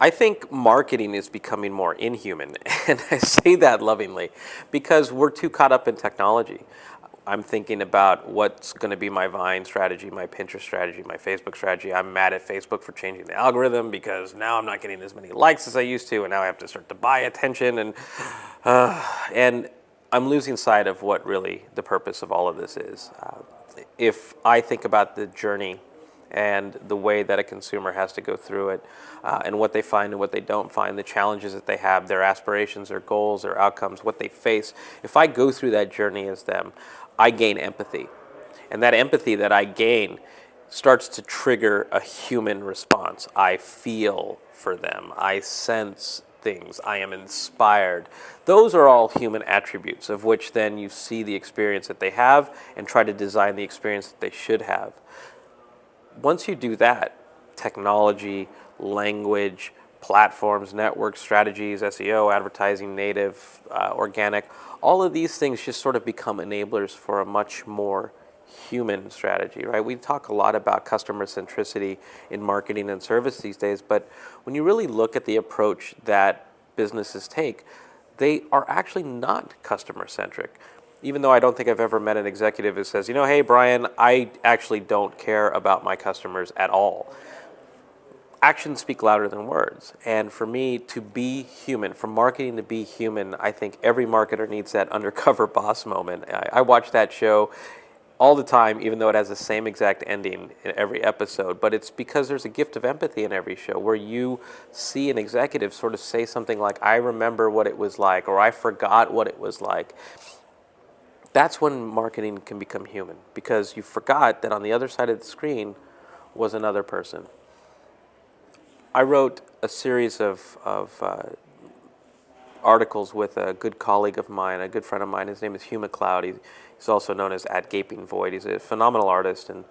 I think marketing is becoming more inhuman, and I say that lovingly because we're too caught up in technology. I'm thinking about what's going to be my Vine strategy, my Pinterest strategy, my Facebook strategy. I'm mad at Facebook for changing the algorithm because now I'm not getting as many likes as I used to, and now I have to start to buy attention, and I'm losing sight of what really the purpose of all of this is. If I think about the journey and the way that a consumer has to go through it, and what they find and what they don't find, the challenges that they have, their aspirations, their goals, their outcomes, what they face. If I go through that journey as them, I gain empathy. And that empathy that I gain starts to trigger a human response. I feel for them. I sense things. I am inspired. Those are all human attributes of which then you see the experience that they have and try to design the experience that they should have. Once you do that, technology, language, platforms, networks, strategies, SEO, advertising, native, organic, all of these things just sort of become enablers for a much more human strategy, right? We talk a lot about customer centricity in marketing and service these days, but when you really look at the approach that businesses take, they are actually not customer centric. Even though I don't think I've ever met an executive who says, hey, Brian, I actually don't care about my customers at all. Actions speak louder than words. And for me to be human, for marketing to be human, I think every marketer needs that undercover boss moment. I watch that show all the time, even though it has the same exact ending in every episode. But it's because there's a gift of empathy in every show where you see an executive sort of say something like, I remember what it was like, or I forgot what it was like. That's when marketing can become human, because you forgot that on the other side of the screen was another person. I wrote a series of articles with a good colleague of mine, a good friend of mine. His name is Hugh McLeod. He's also known as At Gaping Void. He's a phenomenal artist, and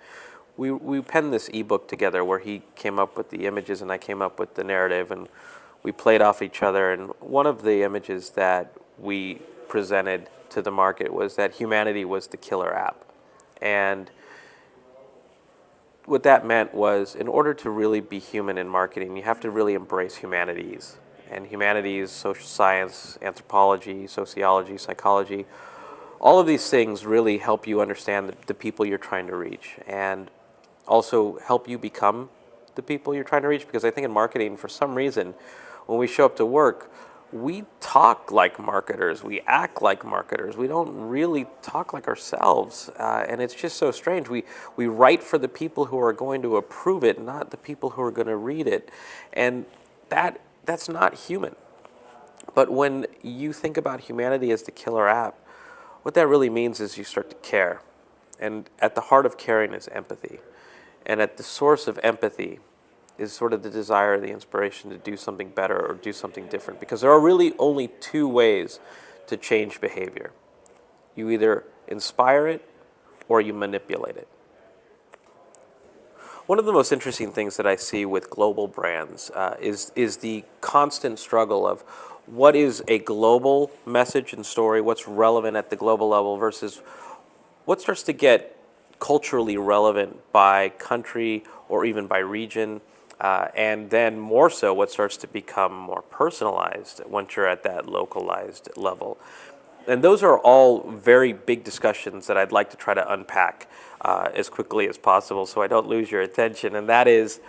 we penned this ebook together where he came up with the images and I came up with the narrative, and we played off each other. And one of the images that we presented to the market was that humanity was the killer app. And what that meant was, in order to really be human in marketing, you have to really embrace humanities. And humanities, social science, anthropology, sociology, psychology, all of these things really help you understand the people you're trying to reach, and also help you become the people you're trying to reach. Because I think in marketing, for some reason, when we show up to work, we talk like marketers, we act like marketers, we don't really talk like ourselves, and it's just so strange. We write for the people who are going to approve it, not the people who are going to read it, and that's not human. But when you think about humanity as the killer app, what that really means is you start to care, and at the heart of caring is empathy, and at the source of empathy is sort of the desire, the inspiration to do something better or do something different. Because there are really only two ways to change behavior. You either inspire it or you manipulate it. One of the most interesting things that I see with global brands is the constant struggle of what is a global message and story, what's relevant at the global level versus what starts to get culturally relevant by country or even by region. And then more so, what starts to become more personalized once you're at that localized level. And those are all very big discussions that I'd like to try to unpack as quickly as possible so I don't lose your attention. And that is,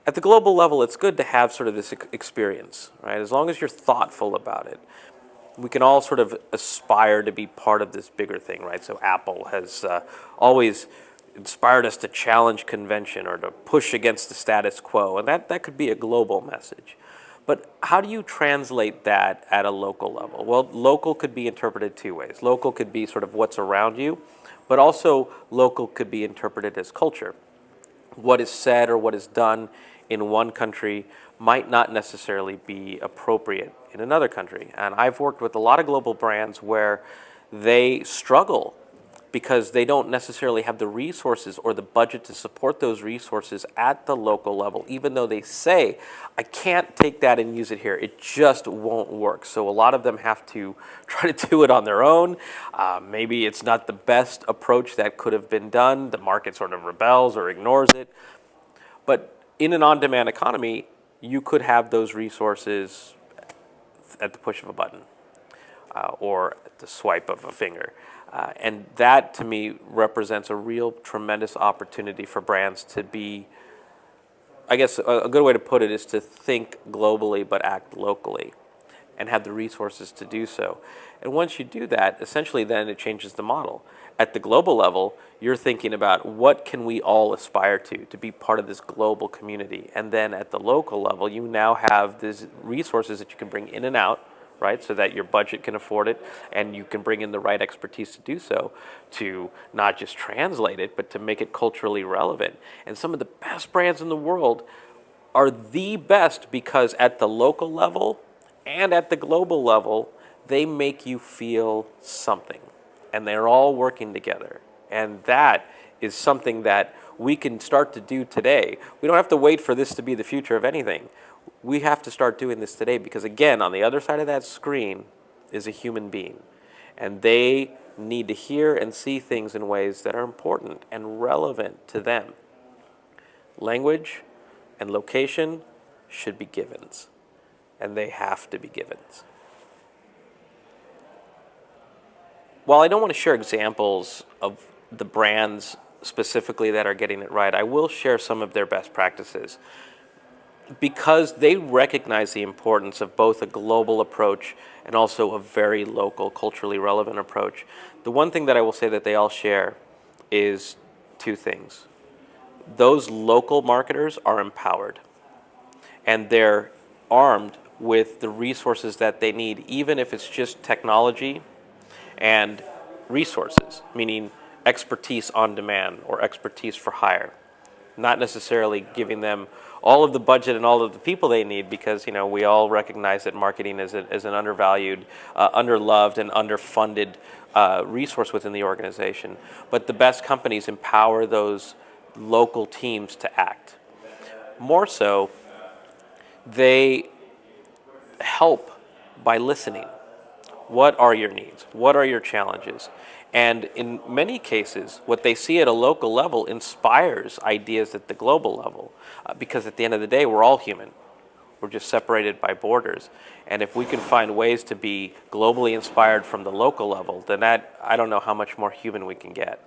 at the global level, it's good to have sort of this experience, right? As long as you're thoughtful about it. We can all sort of aspire to be part of this bigger thing, right? So Apple has always inspired us to challenge convention or to push against the status quo, and that could be a global message. But how do you translate that at a local level? Well, local could be interpreted two ways. Local could be sort of what's around you, but also local could be interpreted as culture. What is said or what is done in one country might not necessarily be appropriate in another country. And I've worked with a lot of global brands where they struggle because they don't necessarily have the resources or the budget to support those resources at the local level, even though they say, I can't take that and use it here. It just won't work. So a lot of them have to try to do it on their own. Maybe it's not the best approach that could have been done. The market sort of rebels or ignores it. But in an on-demand economy, you could have those resources at the push of a button or at the swipe of a finger. And that, to me, represents a real tremendous opportunity for brands to be, I guess a good way to put it is to think globally but act locally and have the resources to do so. And once you do that, essentially then it changes the model. At the global level, you're thinking about what can we all aspire to be part of this global community. And then at the local level, you now have these resources that you can bring in and out, right, so that your budget can afford it and you can bring in the right expertise to do so, to not just translate it, but to make it culturally relevant. And some of the best brands in the world are the best because at the local level and at the global level, they make you feel something. And they're all working together. And that is something that we can start to do today. We don't have to wait for this to be the future of anything. We have to start doing this today because, again, on the other side of that screen is a human being. And they need to hear and see things in ways that are important and relevant to them. Language and location should be givens, and they have to be givens. While I don't want to share examples of the brands specifically that are getting it right, I will share some of their best practices because they recognize the importance of both a global approach and also a very local, culturally relevant approach. The one thing that I will say that they all share is two things. Those local marketers are empowered, and they're armed with the resources that they need, even if it's just technology and resources, meaning expertise on demand or expertise for hire. Not necessarily giving them all of the budget and all of the people they need because, we all recognize that marketing is an undervalued, underloved, and underfunded resource within the organization. But the best companies empower those local teams to act. More so, they help by listening. What are your needs? What are your challenges? And in many cases, what they see at a local level inspires ideas at the global level because at the end of the day, we're all human. We're just separated by borders. And if we can find ways to be globally inspired from the local level, then I don't know how much more human we can get.